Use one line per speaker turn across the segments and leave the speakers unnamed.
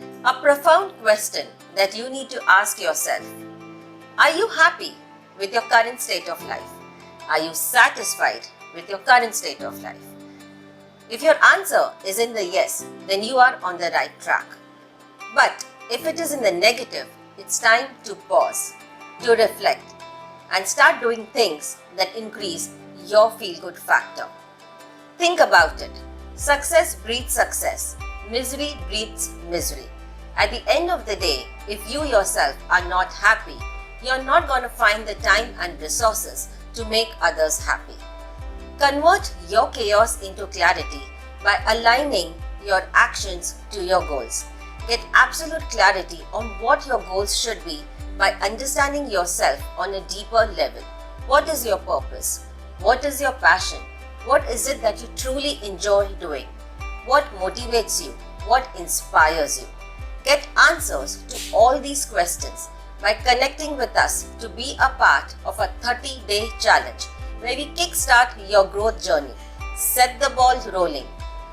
A profound question that you need to ask yourself. Are you happy with your current state of life? Are you satisfied with your current state of life? If your answer is in the yes, then you are on the right track. But if it is in the negative, it's time to pause, to reflect, and start doing things that increase your feel-good factor. Think about it. Success breeds success. Misery breeds misery. At the end of the day, if you yourself are not happy, you're not going to find the time and resources to make others happy. Convert your chaos into clarity by aligning your actions to your goals. Get absolute clarity on what your goals should be by understanding yourself on a deeper level. What is your purpose? What is your passion? What is it that you truly enjoy doing? What motivates you? What inspires you? Get answers to all these questions by connecting with us to be a part of a 30-day challenge where we kickstart your growth journey, set the ball rolling,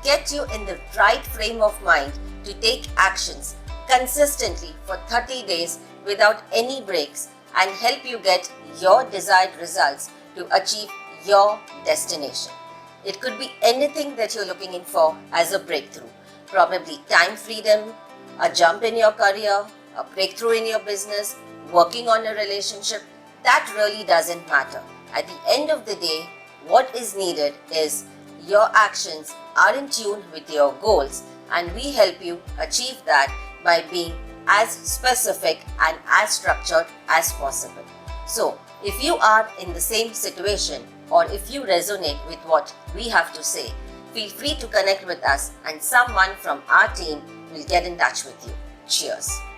get you in the right frame of mind to take actions consistently for 30 days without any breaks and help you get your desired results to achieve your destination. It could be anything that you're looking in for as a breakthrough. Probably time freedom, a jump in your career, a breakthrough in your business, working on a relationship. That really doesn't matter. At the end of the day, what is needed is your actions are in tune with your goals, and we help you achieve that by being as specific and as structured as possible. So, if you are in the same situation or if you resonate with what we have to say, feel free to connect with us and someone from our team will get in touch with you. Cheers.